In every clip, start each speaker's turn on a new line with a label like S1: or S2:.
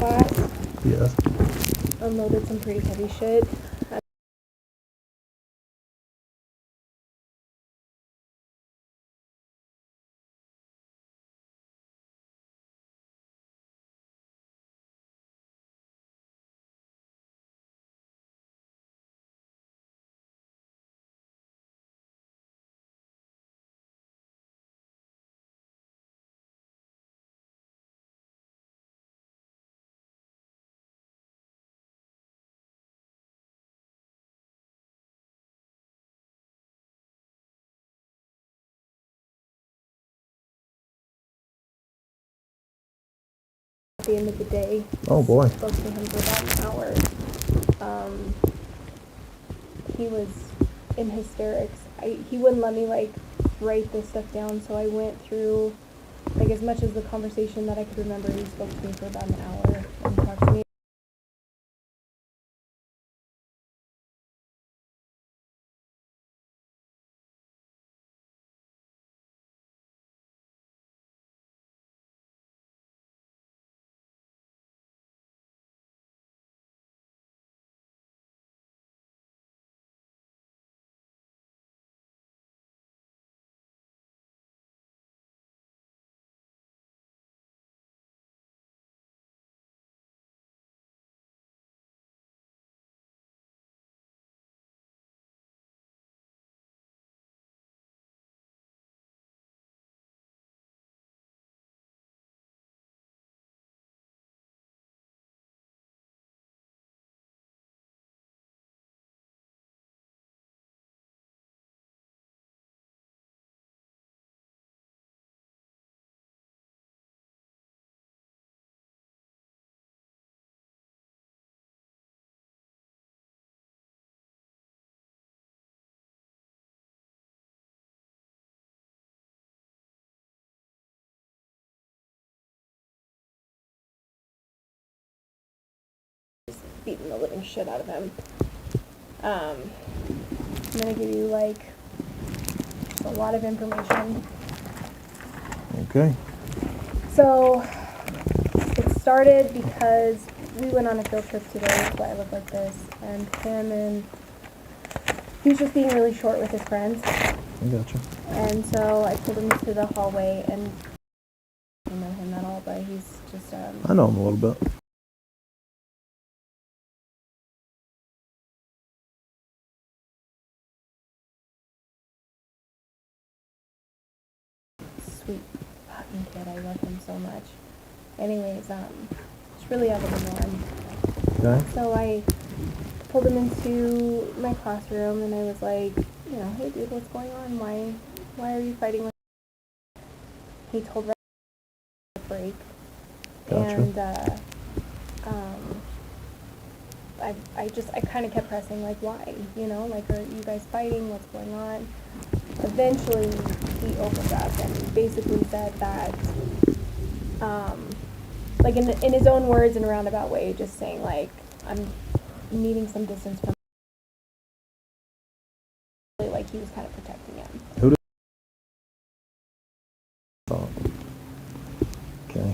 S1: class.
S2: Yes.
S1: Unloaded some pretty heavy shit. At the end of the day.
S2: Oh boy.
S1: Spoke to him for about an hour. He was in hysterics. He wouldn't let me like write this stuff down, so I went through like as much of the conversation that I could remember. He spoke to me for about an hour and talked to me. Beating the living shit out of him. I'm gonna give you like just a lot of information.
S2: Okay.
S1: So it started because we went on a field trip today. That's why I look like this. And he was just being really short with his friends.
S2: I gotcha.
S1: And so I pulled him to the hallway, and I don't know him at all, but he's just
S2: I know him a little bit.
S1: sweet fucking kid. I love him so much. Anyways, it's really out of the norm.
S2: Okay.
S1: So I pulled him into my classroom, and I was like, you know, hey dude, what's going on? Why are you fighting with me? He told me to break.
S2: Gotcha.
S1: And I kind of kept pressing, like, why? You know, like, are you guys fighting? What's going on? Eventually, he opened up and basically said that, like, in his own words, in a roundabout way, just saying, like, I'm needing some distance from him. Like, he was kind of protecting him.
S2: Who did? Oh. Okay.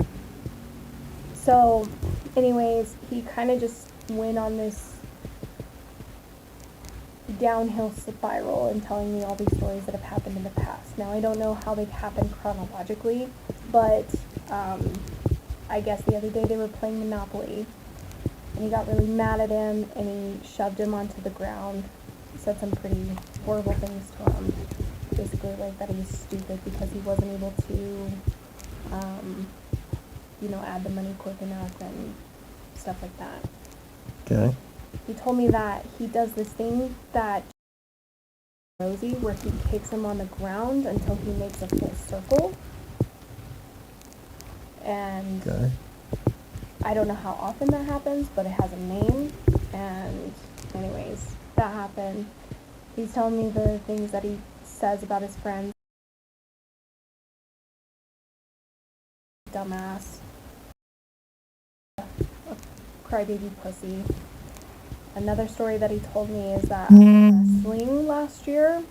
S1: So, anyways, he kind of just went on this downhill spiral and telling me all these stories that have happened in the past. Now, I don't know how they've happened chronologically, but I guess the other day they were playing Monopoly, and he got really mad at him, and he shoved him onto the ground, said some pretty horrible things to him, basically like that he's stupid because he wasn't able to, you know, add the money quick enough and stuff like that.
S2: Okay.
S1: He told me that he does this thing that Rosie, where he kicks him on the ground until he makes a full circle. And
S2: Okay.
S1: I don't know how often that happens, but it has a name. And anyways, that happened. He's telling me the things that he says about his friends. Dumbass. A crybaby pussy. Another story that he told me is that wrestling last year,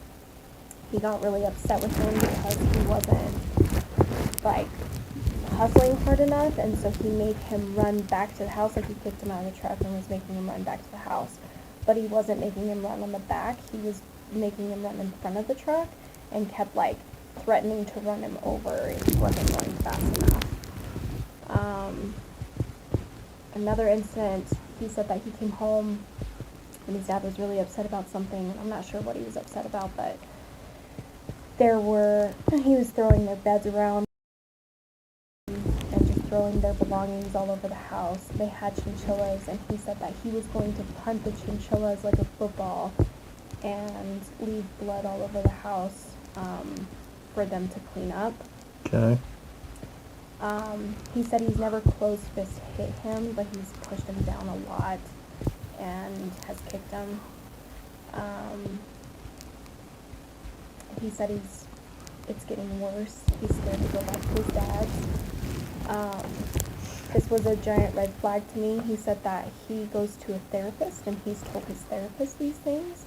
S1: he got really upset with him because he wasn't, like, hustling hard enough, and so he made him run back to the house. Like, he kicked him out of the truck and was making him run back to the house. But he wasn't making him run on the back. He was making him run in front of the truck and kept, like, threatening to run him over if he wasn't going fast enough. Another incident, he said that he came home and his dad was really upset about something. I'm not sure what he was upset about, but he was throwing their beds around and just throwing their belongings all over the house. They had chinchillas, and he said that he was going to punt the chinchillas like a football and leave blood all over the house for them to clean up.
S2: Okay.
S1: He said he's never closed fist hit him, but he's pushed him down a lot and has kicked him. He said it's getting worse. He's scared to go back to his dad's. This was a giant red flag to me. He said that he goes to a therapist and he's told his therapist these things.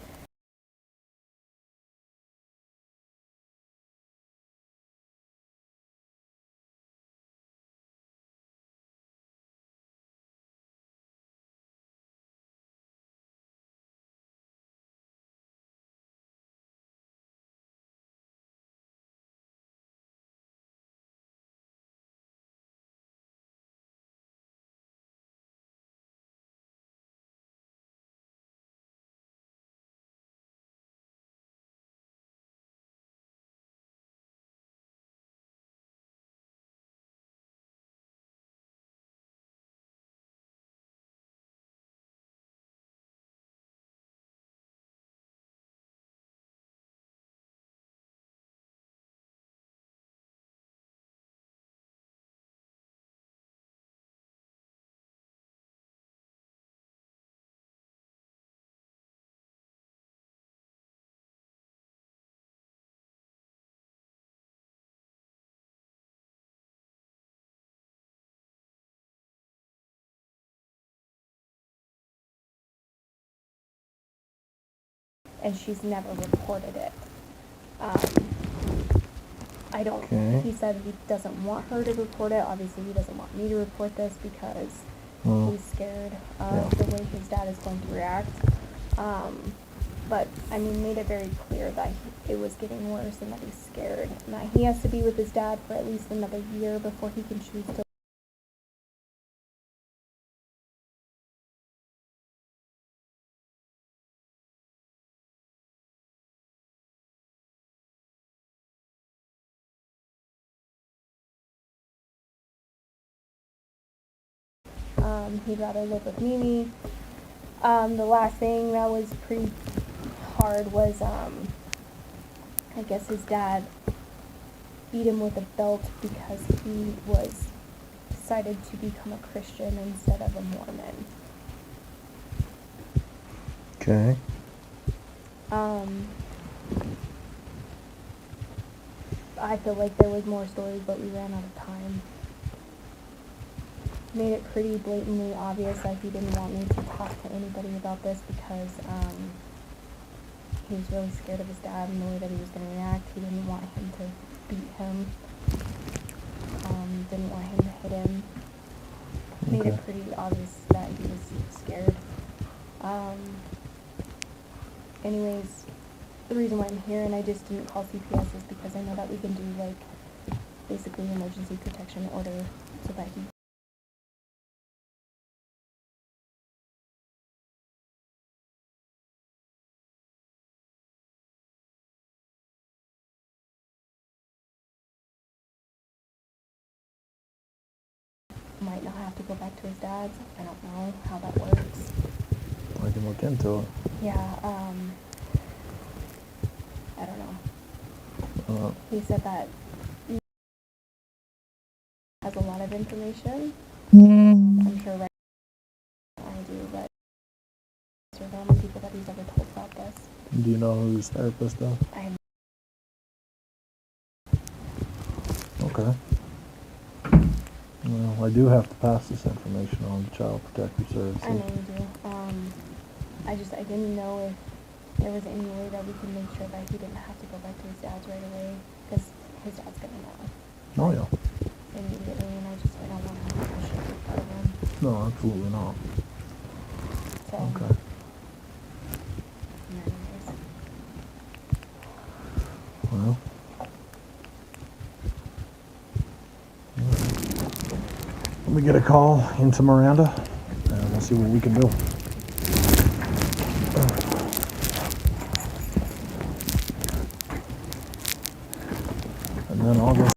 S1: And she's never reported it. He said he doesn't want her to report it. Obviously, he doesn't want me to report this because he's scared of the way his dad is going to react. But, I mean, made it very clear that it was getting worse and that he's scared. And that he has to be with his dad for at least another year before he can choose to he'd rather live with Mimi. The last thing that was pretty hard was, I guess his dad beat him with a belt because he was decided to become a Christian instead of a Mormon.
S2: Okay.
S1: I feel like there was more stories, but we ran out of time. Made it pretty blatantly obvious that he didn't want me to talk to anybody about this because he was really scared of his dad and the way that he was going to react. He didn't want him to beat him. Didn't want him to hit him. Made it pretty obvious that he was scared. Anyways, the reason why I'm here and I just didn't call CPS is because I know that we can do, like, basically emergency protection order so that he might not have to go back to his dad's. I don't know how that works.
S2: I can look into it.
S1: Yeah, I don't know. He said that he has a lot of information. I'm sure right now I do, but these are the only people that he's ever told about this.
S2: Do you know who his therapist is?
S1: I have
S2: Okay. Well, I do have to pass this information on to Child Protective Services.
S1: I know you do. I didn't know if there was any way that we could make sure that he didn't have to go back to his dad's right away, because his dad's gonna know.
S2: Oh, yeah.
S1: Immediately, and
S2: No, absolutely not.
S1: So,
S2: Okay. Well. Let me get a call into Miranda, and we'll see what we can do. And then I'll go